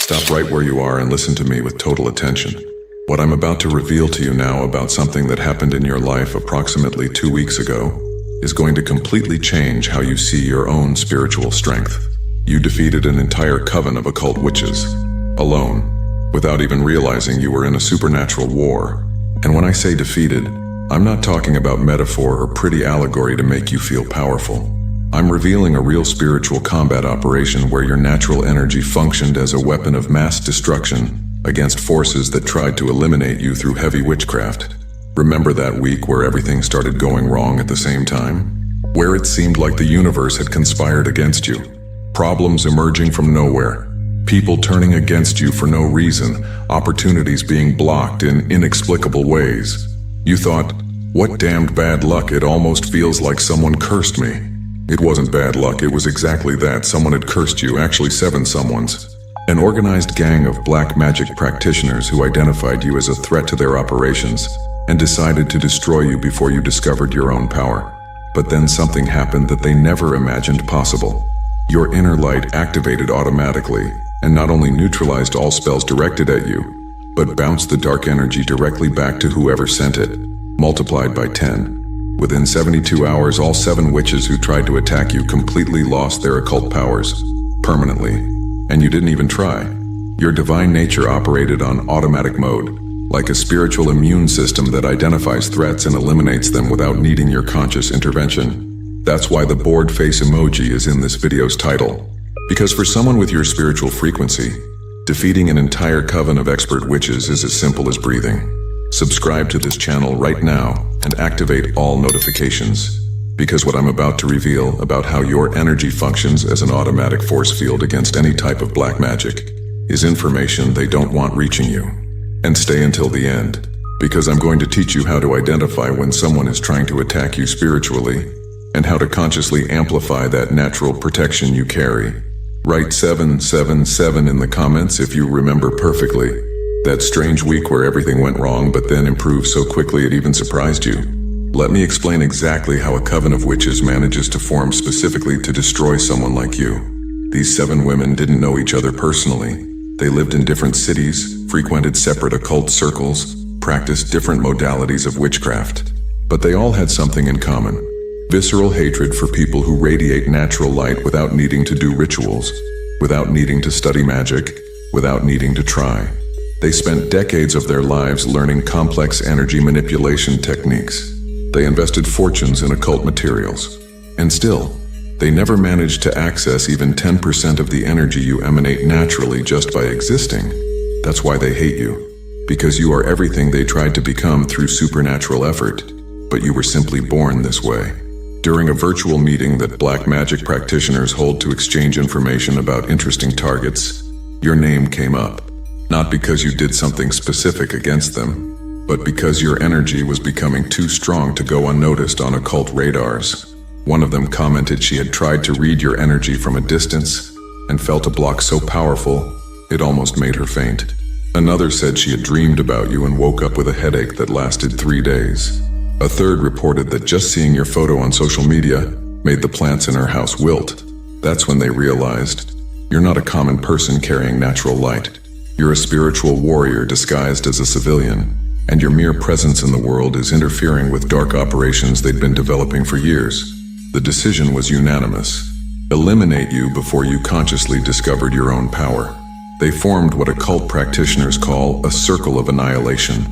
Stop right where you are and listen to me with total attention. What I'm about to reveal to you now about something that happened in your life approximately 2 weeks ago is going to completely change how you see your own spiritual strength. You defeated an entire coven of occult witches, alone, without even realizing you were in a supernatural war. And when I say defeated, I'm not talking about metaphor or pretty allegory to make you feel powerful. I'm revealing a real spiritual combat operation where your natural energy functioned as a weapon of mass destruction against forces that tried to eliminate you through heavy witchcraft. Remember that week where everything started going wrong at the same time? Where it seemed like the universe had conspired against you. Problems emerging from nowhere. People turning against you for no reason. Opportunities being blocked in inexplicable ways. You thought, what damned bad luck, it almost feels like someone cursed me. It wasn't bad luck, it was exactly that. Someone had cursed you, actually 7 someones. An organized gang of black magic practitioners who identified you as a threat to their operations and decided to destroy you before you discovered your own power. But then something happened that they never imagined possible. Your inner light activated automatically and not only neutralized all spells directed at you, but bounced the dark energy directly back to whoever sent it, multiplied by 10. Within 72 hours, all 7 witches who tried to attack you completely lost their occult powers, permanently, and you didn't even try. Your divine nature operated on automatic mode, like a spiritual immune system that identifies threats and eliminates them without needing your conscious intervention. That's why the bored face emoji is in this video's title. Because for someone with your spiritual frequency, defeating an entire coven of expert witches is as simple as breathing. Subscribe to this channel right now and activate all notifications, because what I'm about to reveal about how your energy functions as an automatic force field against any type of black magic is information they don't want reaching you. And stay until the end, because I'm going to teach you how to identify when someone is trying to attack you spiritually and how to consciously amplify that natural protection you carry. Write 777 in the comments if you remember perfectly. That strange week where everything went wrong but then improved so quickly it even surprised you. Let me explain exactly how a coven of witches manages to form specifically to destroy someone like you. These 7 women didn't know each other personally. They lived in different cities, frequented separate occult circles, practiced different modalities of witchcraft. But they all had something in common. Visceral hatred for people who radiate natural light without needing to do rituals, without needing to study magic, without needing to try. They spent decades of their lives learning complex energy manipulation techniques. They invested fortunes in occult materials. And still, they never managed to access even 10% of the energy you emanate naturally just by existing. That's why they hate you. Because you are everything they tried to become through supernatural effort, but you were simply born this way. During a virtual meeting that black magic practitioners hold to exchange information about interesting targets, your name came up. Not because you did something specific against them, but because your energy was becoming too strong to go unnoticed on occult radars. One of them commented she had tried to read your energy from a distance and felt a block so powerful, it almost made her faint. Another said she had dreamed about you and woke up with a headache that lasted 3 days. A third reported that just seeing your photo on social media made the plants in her house wilt. That's when they realized, you're not a common person carrying natural light. You're a spiritual warrior disguised as a civilian, and your mere presence in the world is interfering with dark operations they'd been developing for years. The decision was unanimous. Eliminate you before you consciously discovered your own power. They formed what occult practitioners call a circle of annihilation.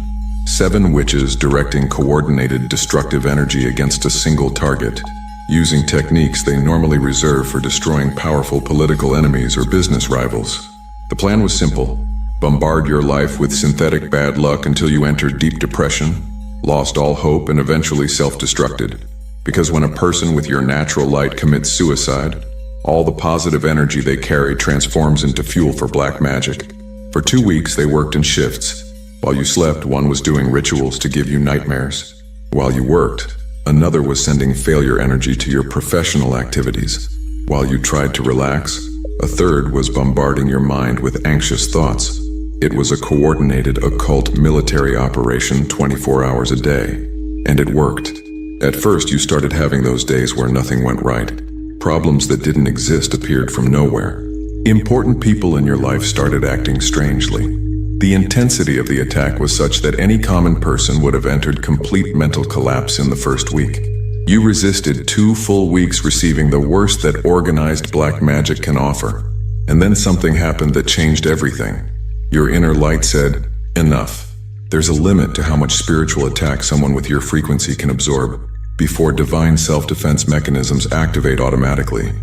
7 witches directing coordinated destructive energy against a single target, using techniques they normally reserve for destroying powerful political enemies or business rivals. The plan was simple. Bombard your life with synthetic bad luck until you entered deep depression, lost all hope, and eventually self-destructed. Because when a person with your natural light commits suicide, all the positive energy they carry transforms into fuel for black magic. For 2 weeks, they worked in shifts. While you slept, one was doing rituals to give you nightmares. While you worked, another was sending failure energy to your professional activities. While you tried to relax, a third was bombarding your mind with anxious thoughts. It was a coordinated occult military operation 24 hours a day. And it worked. At first, you started having those days where nothing went right. Problems that didn't exist appeared from nowhere. Important people in your life started acting strangely. The intensity of the attack was such that any common person would have entered complete mental collapse in the first week. You resisted 2 full weeks receiving the worst that organized black magic can offer. And then something happened that changed everything. Your inner light said, "Enough. There's a limit to how much spiritual attack someone with your frequency can absorb before divine self-defense mechanisms activate automatically."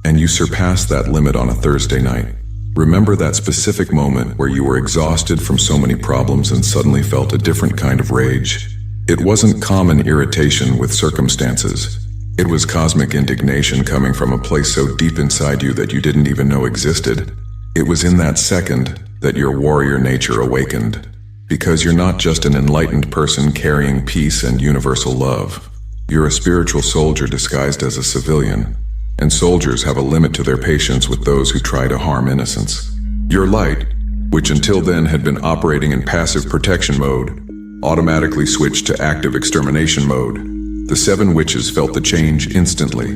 And you surpassed that limit on a Thursday night. Remember that specific moment where you were exhausted from so many problems and suddenly felt a different kind of rage? It wasn't common irritation with circumstances. It was cosmic indignation coming from a place so deep inside you that you didn't even know existed. It was in that second that your warrior nature awakened. Because you're not just an enlightened person carrying peace and universal love. You're a spiritual soldier disguised as a civilian. And soldiers have a limit to their patience with those who try to harm innocence. Your light, which until then had been operating in passive protection mode, automatically switched to active extermination mode. The 7 witches felt the change instantly.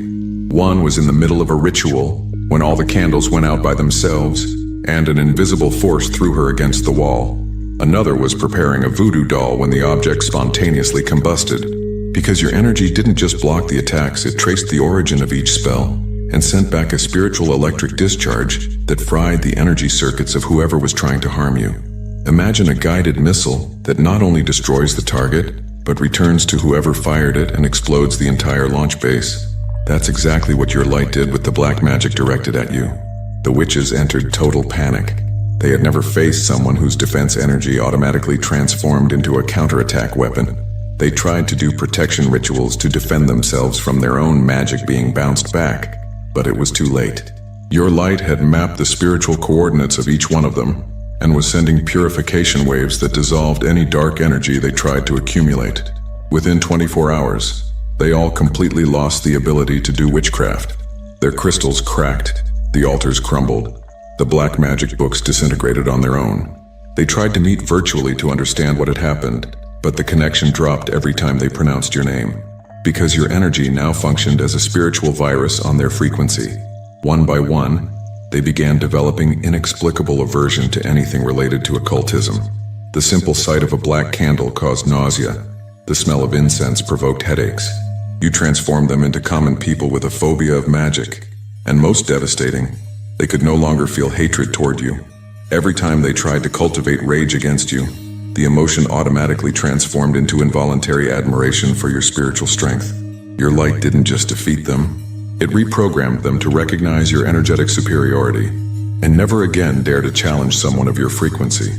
One was in the middle of a ritual when all the candles went out by themselves and an invisible force threw her against the wall. Another was preparing a voodoo doll when the object spontaneously combusted. Because your energy didn't just block the attacks, it traced the origin of each spell and sent back a spiritual electric discharge that fried the energy circuits of whoever was trying to harm you. Imagine a guided missile that not only destroys the target, but returns to whoever fired it and explodes the entire launch base. That's exactly what your light did with the black magic directed at you. The witches entered total panic. They had never faced someone whose defense energy automatically transformed into a counterattack weapon. They tried to do protection rituals to defend themselves from their own magic being bounced back, but it was too late. Your light had mapped the spiritual coordinates of each one of them and was sending purification waves that dissolved any dark energy they tried to accumulate. Within 24 hours, they all completely lost the ability to do witchcraft. Their crystals cracked, the altars crumbled, the black magic books disintegrated on their own. They tried to meet virtually to understand what had happened, but the connection dropped every time they pronounced your name, because your energy now functioned as a spiritual virus on their frequency. One by one, they began developing inexplicable aversion to anything related to occultism. The simple sight of a black candle caused nausea. The smell of incense provoked headaches. You transformed them into common people with a phobia of magic. And most devastating, they could no longer feel hatred toward you. Every time they tried to cultivate rage against you, the emotion automatically transformed into involuntary admiration for your spiritual strength. Your light didn't just defeat them, it reprogrammed them to recognize your energetic superiority and never again dare to challenge someone of your frequency.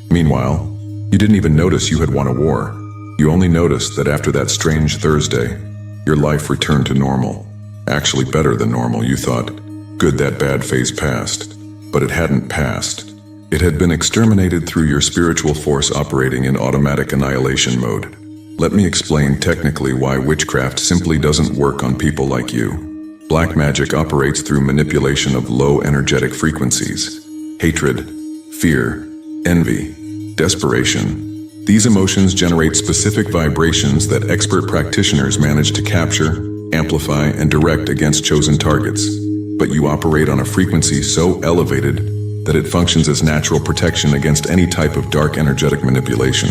Meanwhile, you didn't even notice you had won a war. You only noticed that after that strange Thursday, your life returned to normal. Actually better than normal, you thought. Good, that bad phase passed. But it hadn't passed. It had been exterminated through your spiritual force operating in automatic annihilation mode. Let me explain technically why witchcraft simply doesn't work on people like you. Black magic operates through manipulation of low energetic frequencies. Hatred, fear, envy, desperation. These emotions generate specific vibrations that expert practitioners manage to capture, amplify, and direct against chosen targets. But you operate on a frequency so elevated that it functions as natural protection against any type of dark energetic manipulation.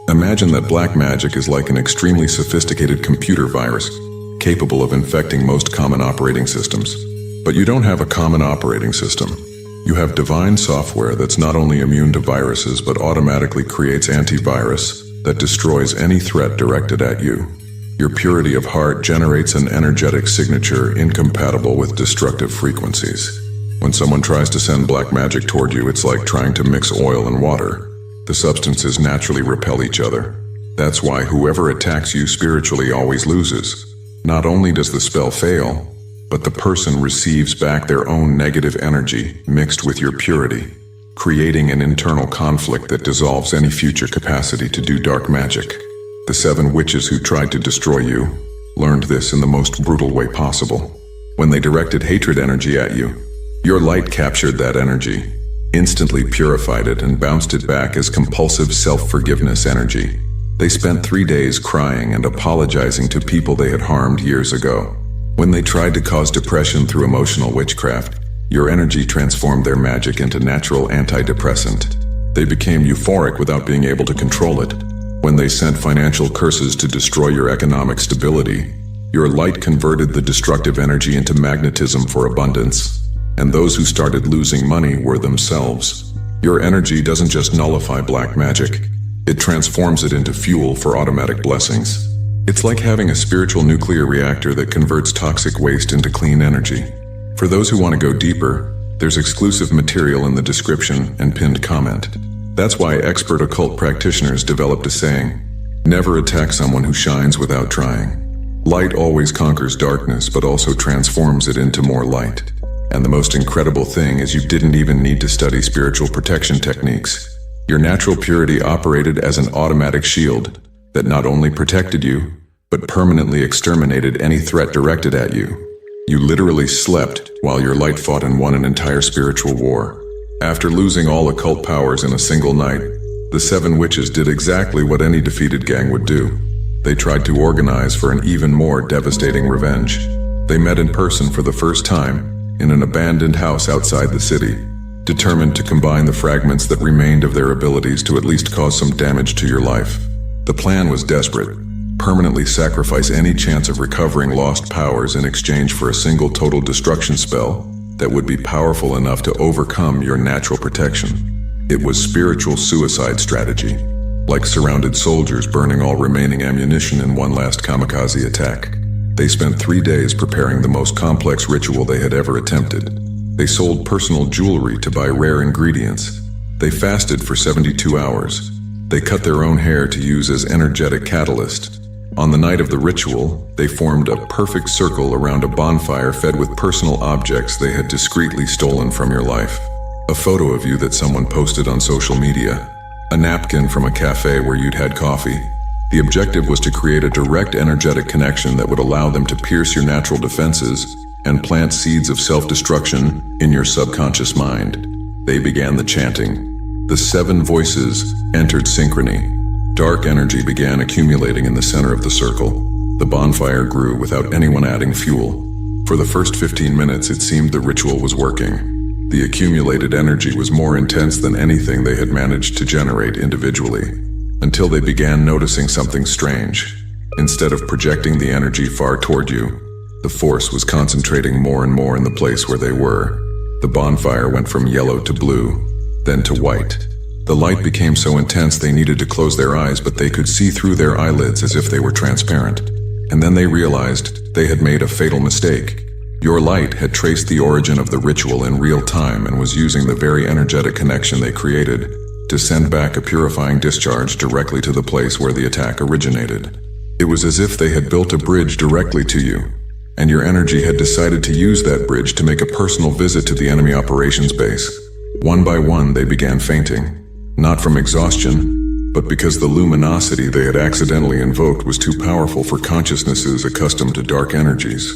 Imagine that black magic is like an extremely sophisticated computer virus, capable of infecting most common operating systems. But you don't have a common operating system. You have divine software that's not only immune to viruses but automatically creates antivirus that destroys any threat directed at you. Your purity of heart generates an energetic signature incompatible with destructive frequencies. When someone tries to send black magic toward you, it's like trying to mix oil and water. The substances naturally repel each other. That's why whoever attacks you spiritually always loses. Not only does the spell fail, but the person receives back their own negative energy mixed with your purity, creating an internal conflict that dissolves any future capacity to do dark magic. The 7 witches who tried to destroy you learned this in the most brutal way possible. When they directed hatred energy at you, your light captured that energy, instantly purified it, and bounced it back as compulsive self-forgiveness energy. They spent 3 days crying and apologizing to people they had harmed years ago. When they tried to cause depression through emotional witchcraft, Your energy transformed their magic into natural antidepressant. They became euphoric without being able to control it. When they sent financial curses to destroy your economic stability, your light converted the destructive energy into magnetism for abundance. And those who started losing money were themselves. Your energy doesn't just nullify black magic, it transforms it into fuel for automatic blessings. It's like having a spiritual nuclear reactor that converts toxic waste into clean energy. For those who want to go deeper, there's exclusive material in the description and pinned comment. That's why expert occult practitioners developed a saying, never attack someone who shines without trying. Light always conquers darkness, but also transforms it into more light. And the most incredible thing is you didn't even need to study spiritual protection techniques. Your natural purity operated as an automatic shield that not only protected you, but permanently exterminated any threat directed at you. You literally slept while your light fought and won an entire spiritual war. After losing all occult powers in a single night, the 7 witches did exactly what any defeated gang would do. They tried to organize for an even more devastating revenge. They met in person for the first time in an abandoned house outside the city, determined to combine the fragments that remained of their abilities to at least cause some damage to your life. The plan was desperate. Permanently sacrifice any chance of recovering lost powers in exchange for a single total destruction spell that would be powerful enough to overcome your natural protection. It was spiritual suicide strategy, like surrounded soldiers burning all remaining ammunition in one last kamikaze attack. They spent 3 days preparing the most complex ritual they had ever attempted. They sold personal jewelry to buy rare ingredients. They fasted for 72 hours. They cut their own hair to use as energetic catalyst. On the night of the ritual, they formed a perfect circle around a bonfire fed with personal objects they had discreetly stolen from your life. A photo of you that someone posted on social media. A napkin from a cafe where you'd had coffee. The objective was to create a direct energetic connection that would allow them to pierce your natural defenses and plant seeds of self-destruction in your subconscious mind. They began the chanting. The 7 voices entered synchrony. Dark energy began accumulating in the center of the circle. The bonfire grew without anyone adding fuel. For the first 15 minutes, it seemed the ritual was working. The accumulated energy was more intense than anything they had managed to generate individually, until they began noticing something strange. Instead of projecting the energy far toward you, the force was concentrating more and more in the place where they were. The bonfire went from yellow to blue, then to white. The light became so intense they needed to close their eyes, but they could see through their eyelids as if they were transparent. And then they realized they had made a fatal mistake. Your light had traced the origin of the ritual in real time and was using the very energetic connection they created to send back a purifying discharge directly to the place where the attack originated. It was as if they had built a bridge directly to you, and your energy had decided to use that bridge to make a personal visit to the enemy operations base. One by one, they began fainting. Not from exhaustion, but because the luminosity they had accidentally invoked was too powerful for consciousnesses accustomed to dark energies.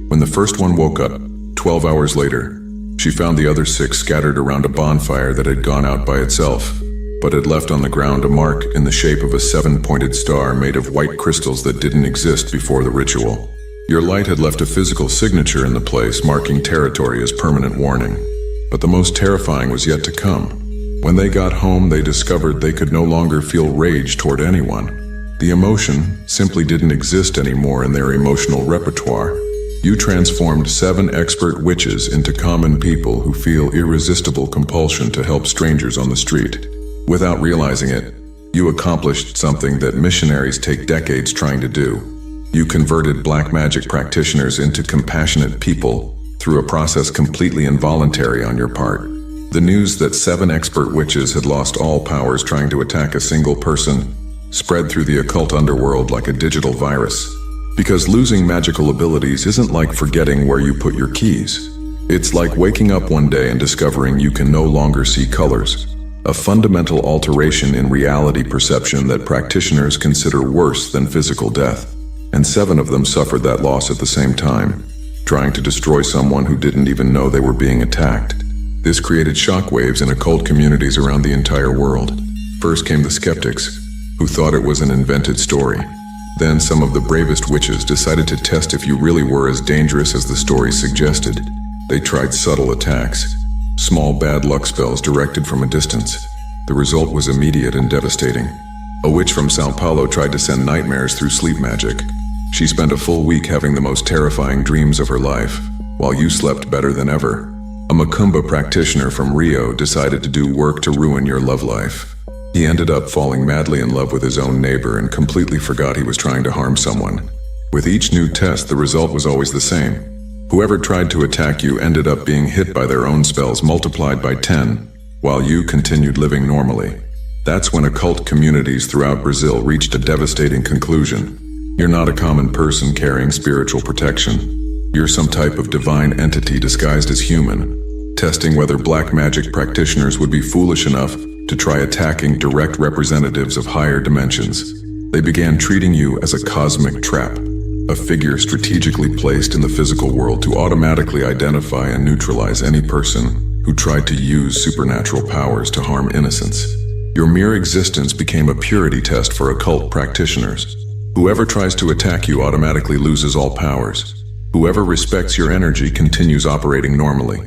When the first one woke up, 12 hours later, she found the other 6 scattered around a bonfire that had gone out by itself, but had left on the ground a mark in the shape of a 7-pointed star made of white crystals that didn't exist before the ritual. Your light had left a physical signature in the place, marking territory as permanent warning. But the most terrifying was yet to come. When they got home, they discovered they could no longer feel rage toward anyone. The emotion simply didn't exist anymore in their emotional repertoire. You transformed 7 expert witches into common people who feel irresistible compulsion to help strangers on the street. Without realizing it, you accomplished something that missionaries take decades trying to do. You converted black magic practitioners into compassionate people through a process completely involuntary on your part. The news that 7 expert witches had lost all powers trying to attack a single person spread through the occult underworld like a digital virus. Because losing magical abilities isn't like forgetting where you put your keys. It's like waking up one day and discovering you can no longer see colors. A fundamental alteration in reality perception that practitioners consider worse than physical death. And 7 of them suffered that loss at the same time, trying to destroy someone who didn't even know they were being attacked. This created shockwaves in occult communities around the entire world. First came the skeptics, who thought it was an invented story. Then some of the bravest witches decided to test if you really were as dangerous as the story suggested. They tried subtle attacks, small bad luck spells directed from a distance. The result was immediate and devastating. A witch from Sao Paulo tried to send nightmares through sleep magic. She spent a full week having the most terrifying dreams of her life, while you slept better than ever. A Macumba practitioner from Rio decided to do work to ruin your love life. He ended up falling madly in love with his own neighbor and completely forgot he was trying to harm someone. With each new test, the result was always the same. Whoever tried to attack you ended up being hit by their own spells multiplied by 10, while you continued living normally. That's when occult communities throughout Brazil reached a devastating conclusion. You're not a common person carrying spiritual protection. You're some type of divine entity disguised as human, testing whether black magic practitioners would be foolish enough to try attacking direct representatives of higher dimensions. They began treating you as a cosmic trap, a figure strategically placed in the physical world to automatically identify and neutralize any person who tried to use supernatural powers to harm innocents. Your mere existence became a purity test for occult practitioners. Whoever tries to attack you automatically loses all powers. Whoever respects your energy continues operating normally.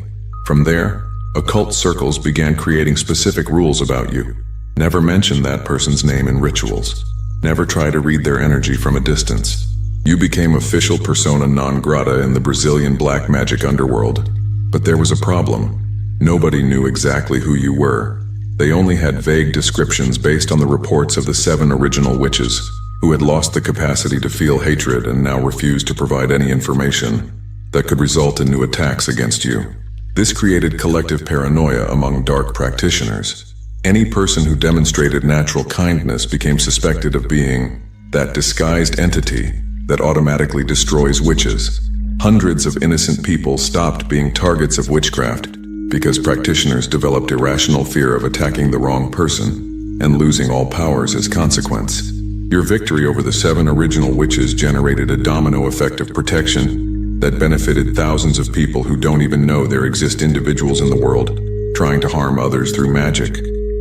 From there, occult circles began creating specific rules about you. Never mention that person's name in rituals. Never try to read their energy from a distance. You became official persona non grata in the Brazilian black magic underworld. But there was a problem. Nobody knew exactly who you were. They only had vague descriptions based on the reports of the 7 original witches, who had lost the capacity to feel hatred and now refused to provide any information that could result in new attacks against you. This created collective paranoia among dark practitioners. Any person who demonstrated natural kindness became suspected of being that disguised entity that automatically destroys witches. Hundreds of innocent people stopped being targets of witchcraft because practitioners developed irrational fear of attacking the wrong person and losing all powers as consequence. Your victory over the 7 original witches generated a domino effect of protection that benefited thousands of people who don't even know there exist individuals in the world trying to harm others through magic.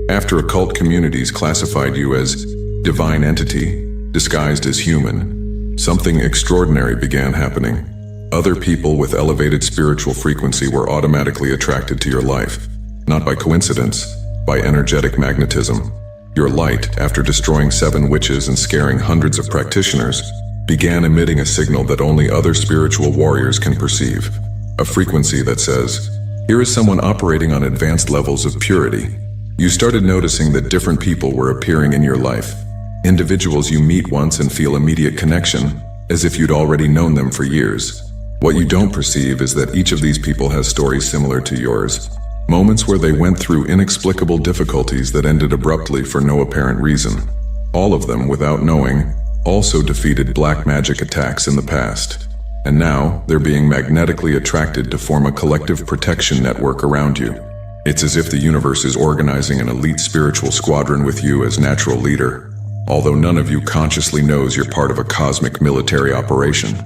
After occult communities classified you as divine entity, disguised as human, something extraordinary began happening. Other people with elevated spiritual frequency were automatically attracted to your life, not by coincidence, by energetic magnetism. Your light, after destroying 7 witches and scaring hundreds of practitioners, began emitting a signal that only other spiritual warriors can perceive. A frequency that says, here is someone operating on advanced levels of purity. You started noticing that different people were appearing in your life. Individuals you meet once and feel immediate connection, as if you'd already known them for years. What you don't perceive is that each of these people has stories similar to yours. Moments where they went through inexplicable difficulties that ended abruptly for no apparent reason. All of them, without knowing, also defeated black magic attacks in the past. And now, they're being magnetically attracted to form a collective protection network around you. It's as if the universe is organizing an elite spiritual squadron with you as natural leader, although none of you consciously knows you're part of a cosmic military operation.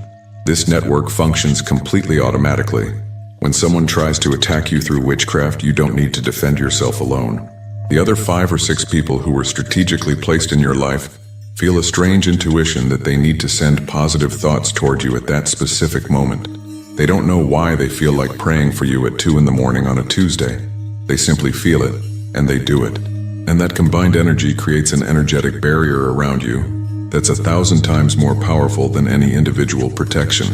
This network functions completely automatically. When someone tries to attack you through witchcraft, you don't need to defend yourself alone. The other 5 or 6 people who were strategically placed in your life feel a strange intuition that they need to send positive thoughts toward you at that specific moment. They don't know why they feel like praying for you at 2 in the morning on a Tuesday. They simply feel it, and they do it. And that combined energy creates an energetic barrier around you that's 1,000 times more powerful than any individual protection.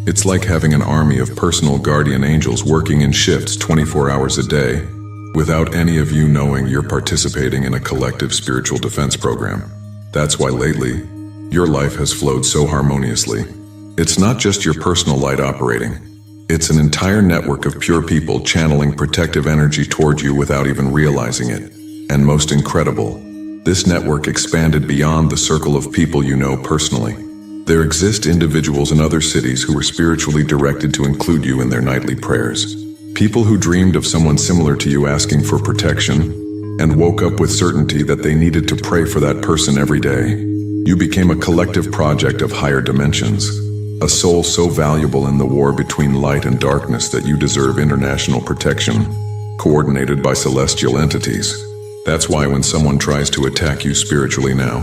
It's like having an army of personal guardian angels working in shifts 24 hours a day, without any of you knowing you're participating in a collective spiritual defense program. That's why lately, your life has flowed so harmoniously. It's not just your personal light operating. It's an entire network of pure people channeling protective energy toward you without even realizing it. And most incredible, this network expanded beyond the circle of people you know personally. There exist individuals in other cities who were spiritually directed to include you in their nightly prayers. People who dreamed of someone similar to you asking for protection and woke up with certainty that they needed to pray for that person every day. You became a collective project of higher dimensions, a soul so valuable in the war between light and darkness that you deserve international protection, coordinated by celestial entities. That's why when someone tries to attack you spiritually now,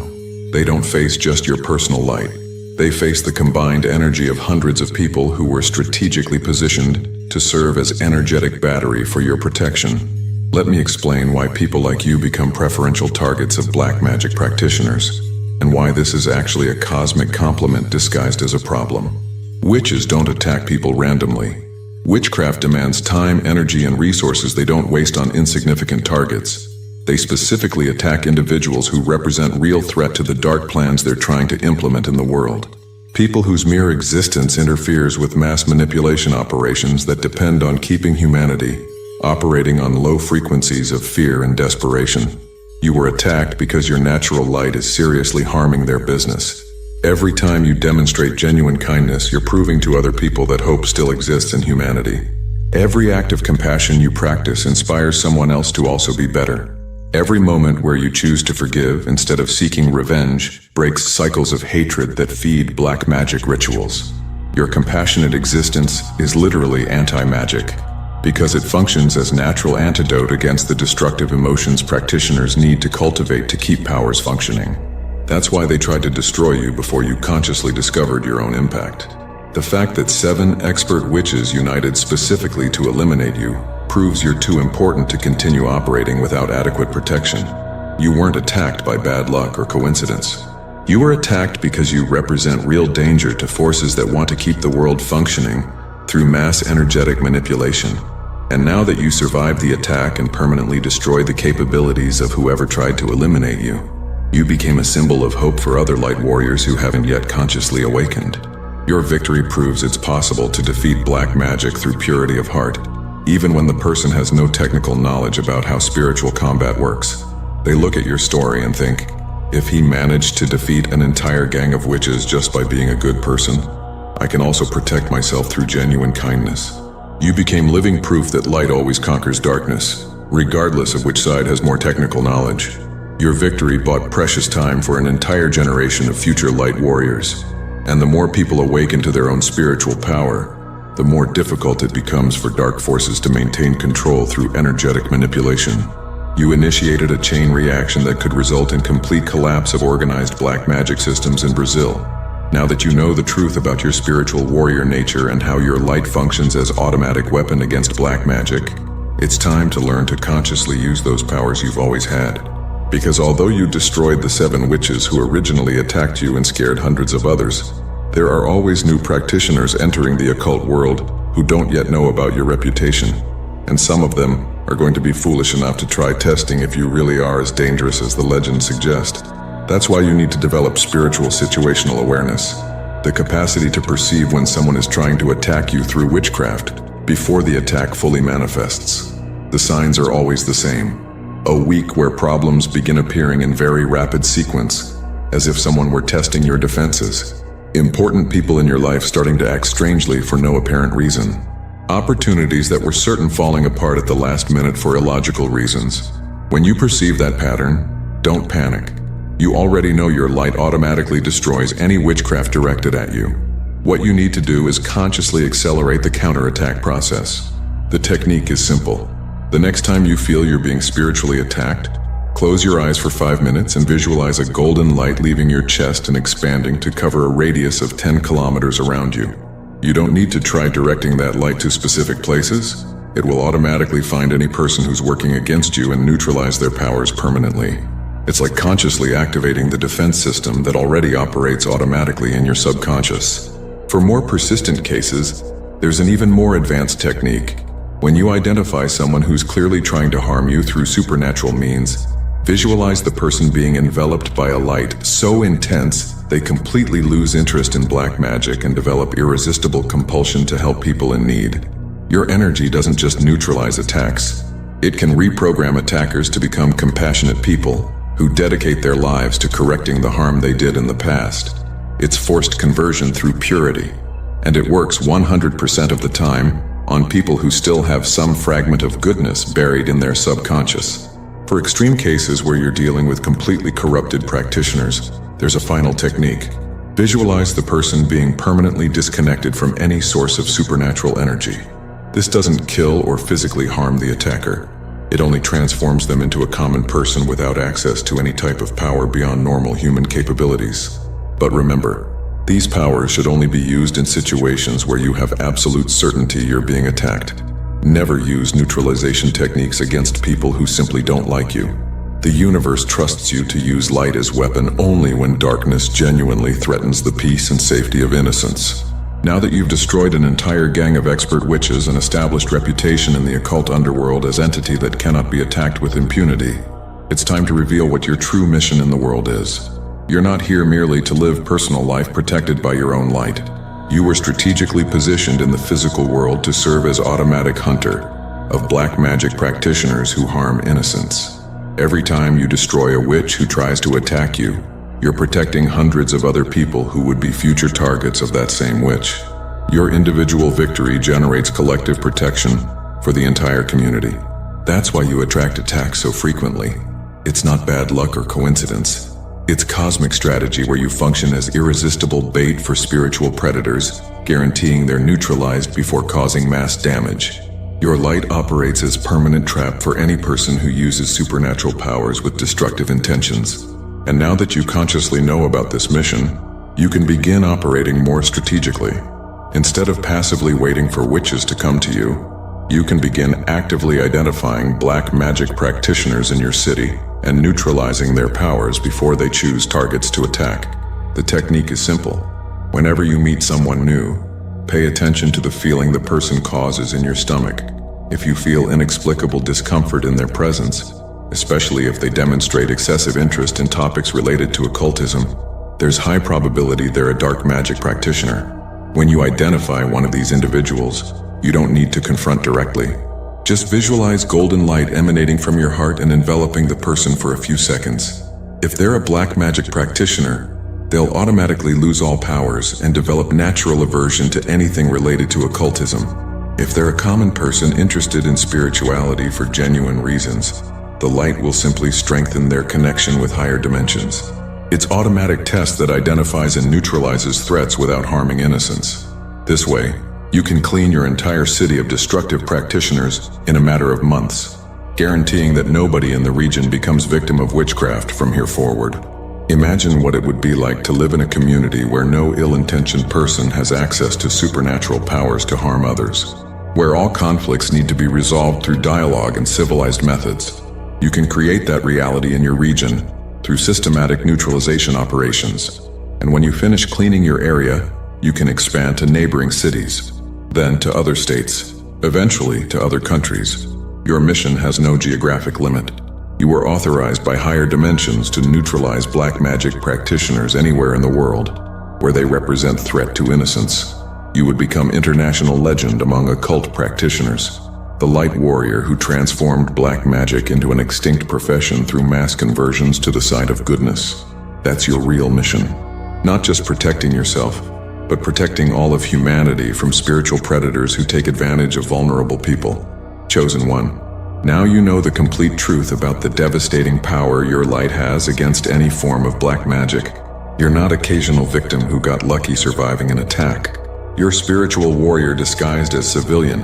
they don't face just your personal light. They face the combined energy of hundreds of people who were strategically positioned to serve as energetic battery for your protection. Let me explain why people like you become preferential targets of black magic practitioners, and why this is actually a cosmic compliment disguised as a problem. Witches don't attack people randomly. Witchcraft demands time, energy, and resources they don't waste on insignificant targets. They specifically attack individuals who represent real threat to the dark plans they're trying to implement in the world. People whose mere existence interferes with mass manipulation operations that depend on keeping humanity operating on low frequencies of fear and desperation. You were attacked because your natural light is seriously harming their business. Every time you demonstrate genuine kindness, you're proving to other people that hope still exists in humanity. Every act of compassion you practice inspires someone else to also be better. Every moment where you choose to forgive instead of seeking revenge breaks cycles of hatred that feed black magic rituals. Your compassionate existence is literally anti-magic, because it functions as natural antidote against the destructive emotions practitioners need to cultivate to keep powers functioning. That's why they tried to destroy you before you consciously discovered your own impact. The fact that 7 expert witches united specifically to eliminate you proves you're too important to continue operating without adequate protection. You weren't attacked by bad luck or coincidence. You were attacked because you represent real danger to forces that want to keep the world functioning through mass energetic manipulation. And now that you survived the attack and permanently destroyed the capabilities of whoever tried to eliminate you, you became a symbol of hope for other light warriors who haven't yet consciously awakened. Your victory proves it's possible to defeat black magic through purity of heart, even when the person has no technical knowledge about how spiritual combat works. They look at your story and think, if he managed to defeat an entire gang of witches just by being a good person, I can also protect myself through genuine kindness. You became living proof that light always conquers darkness, regardless of which side has more technical knowledge. Your victory bought precious time for an entire generation of future light warriors. And the more people awaken to their own spiritual power, the more difficult it becomes for dark forces to maintain control through energetic manipulation. You initiated a chain reaction that could result in complete collapse of organized black magic systems in Brazil. Now that you know the truth about your spiritual warrior nature and how your light functions as automatic weapon against black magic, it's time to learn to consciously use those powers you've always had. Because although you destroyed the 7 witches who originally attacked you and scared hundreds of others, there are always new practitioners entering the occult world who don't yet know about your reputation. And some of them are going to be foolish enough to try testing if you really are as dangerous as the legends suggest. That's why you need to develop spiritual situational awareness, the capacity to perceive when someone is trying to attack you through witchcraft before the attack fully manifests. The signs are always the same. A week where problems begin appearing in very rapid sequence, as if someone were testing your defenses. Important people in your life starting to act strangely for no apparent reason. Opportunities that were certain falling apart at the last minute for illogical reasons. When you perceive that pattern, don't panic. You already know your light automatically destroys any witchcraft directed at you. What you need to do is consciously accelerate the counterattack process. The technique is simple. The next time you feel you're being spiritually attacked, close your eyes for 5 minutes and visualize a golden light leaving your chest and expanding to cover a radius of 10 kilometers around you. You don't need to try directing that light to specific places. It will automatically find any person who's working against you and neutralize their powers permanently. It's like consciously activating the defense system that already operates automatically in your subconscious. For more persistent cases, there's an even more advanced technique. When you identify someone who's clearly trying to harm you through supernatural means, visualize the person being enveloped by a light so intense they completely lose interest in black magic and develop irresistible compulsion to help people in need. Your energy doesn't just neutralize attacks. It can reprogram attackers to become compassionate people who dedicate their lives to correcting the harm they did in the past. It's forced conversion through purity, and it works 100% of the time on people who still have some fragment of goodness buried in their subconscious. For extreme cases where you're dealing with completely corrupted practitioners, there's a final technique. Visualize the person being permanently disconnected from any source of supernatural energy. This doesn't kill or physically harm the attacker. It only transforms them into a common person without access to any type of power beyond normal human capabilities. But remember, These powers should only be used in situations where you have absolute certainty you're being attacked. Never use neutralization techniques against people who simply don't like you. The universe trusts you to use light as weapon only when darkness genuinely threatens the peace and safety of innocence. Now that you've destroyed an entire gang of expert witches and established reputation in the occult underworld as entity that cannot be attacked with impunity, it's time to reveal what your true mission in the world is. You're not here merely to live personal life protected by your own light. You were strategically positioned in the physical world to serve as automatic hunter of black magic practitioners who harm innocents. Every time you destroy a witch who tries to attack you, you're protecting hundreds of other people who would be future targets of that same witch. Your individual victory generates collective protection for the entire community. That's why you attract attacks so frequently. It's not bad luck or coincidence. It's cosmic strategy where you function as irresistible bait for spiritual predators, guaranteeing they're neutralized before causing mass damage. Your light operates as permanent trap for any person who uses supernatural powers with destructive intentions. And now that you consciously know about this mission, you can begin operating more strategically. Instead of passively waiting for witches to come to you, you can begin actively identifying black magic practitioners in your city and neutralizing their powers before they choose targets to attack. The technique is simple. Whenever you meet someone new, pay attention to the feeling the person causes in your stomach. If you feel inexplicable discomfort in their presence, especially if they demonstrate excessive interest in topics related to occultism, there's high probability they're a dark magic practitioner. When you identify one of these individuals, you don't need to confront directly. Just visualize golden light emanating from your heart and enveloping the person for a few seconds. If they're a black magic practitioner, they'll automatically lose all powers and develop natural aversion to anything related to occultism. If they're a common person interested in spirituality for genuine reasons, the light will simply strengthen their connection with higher dimensions. It's automatic test that identifies and neutralizes threats without harming innocence. This way, you can clean your entire city of destructive practitioners in a matter of months, guaranteeing that nobody in the region becomes victim of witchcraft from here forward. Imagine what it would be like to live in a community where no ill-intentioned person has access to supernatural powers to harm others, where all conflicts need to be resolved through dialogue and civilized methods. You can create that reality in your region through systematic neutralization operations. And when you finish cleaning your area, you can expand to neighboring cities, then to other states, eventually to other countries. Your mission has no geographic limit. You were authorized by higher dimensions to neutralize black magic practitioners anywhere in the world, where they represent threat to innocence. You would become international legend among occult practitioners, the light warrior who transformed black magic into an extinct profession through mass conversions to the side of goodness. That's your real mission. Not just protecting yourself, but protecting all of humanity from spiritual predators who take advantage of vulnerable people. Chosen one. Now you know the complete truth about the devastating power your light has against any form of black magic. You're not an occasional victim who got lucky surviving an attack. You're a spiritual warrior disguised as civilian,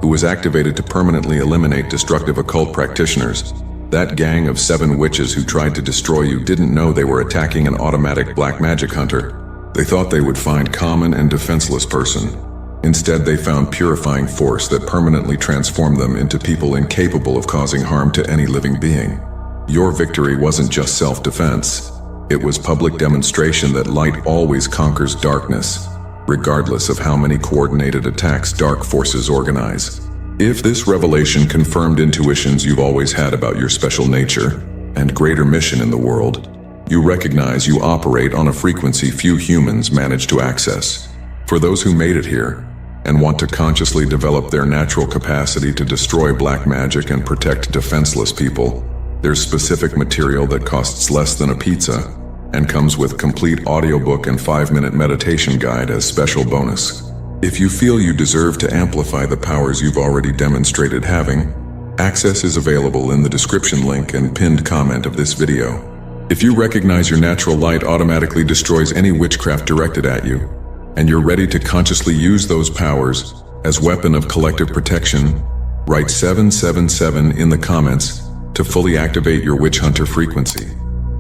who was activated to permanently eliminate destructive occult practitioners. That gang of 7 witches who tried to destroy you didn't know they were attacking an automatic black magic hunter. They thought they would find common and defenseless person. Instead, they found purifying force that permanently transformed them into people incapable of causing harm to any living being. Your victory wasn't just self-defense. It was public demonstration that light always conquers darkness, regardless of how many coordinated attacks dark forces organize. If this revelation confirmed intuitions you've always had about your special nature and greater mission in the world, you recognize you operate on a frequency few humans manage to access. For those who made it here and want to consciously develop their natural capacity to destroy black magic and protect defenseless people, there's specific material that costs less than a pizza and comes with complete audiobook and 5-minute meditation guide as special bonus. If you feel you deserve to amplify the powers you've already demonstrated having, access is available in the description link and pinned comment of this video. If you recognize your natural light automatically destroys any witchcraft directed at you, and you're ready to consciously use those powers as weapon of collective protection, write 777 in the comments to fully activate your witch hunter frequency.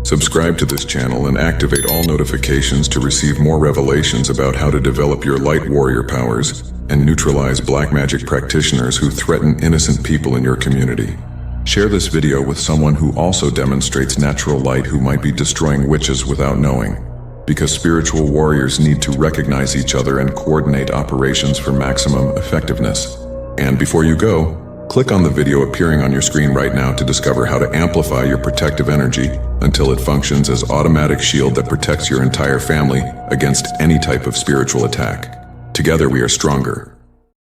Subscribe to this channel and activate all notifications to receive more revelations about how to develop your light warrior powers and neutralize black magic practitioners who threaten innocent people in your community. Share this video with someone who also demonstrates natural light who might be destroying witches without knowing, because spiritual warriors need to recognize each other and coordinate operations for maximum effectiveness. And before you go, click on the video appearing on your screen right now to discover how to amplify your protective energy until it functions as automatic shield that protects your entire family against any type of spiritual attack. Together we are stronger.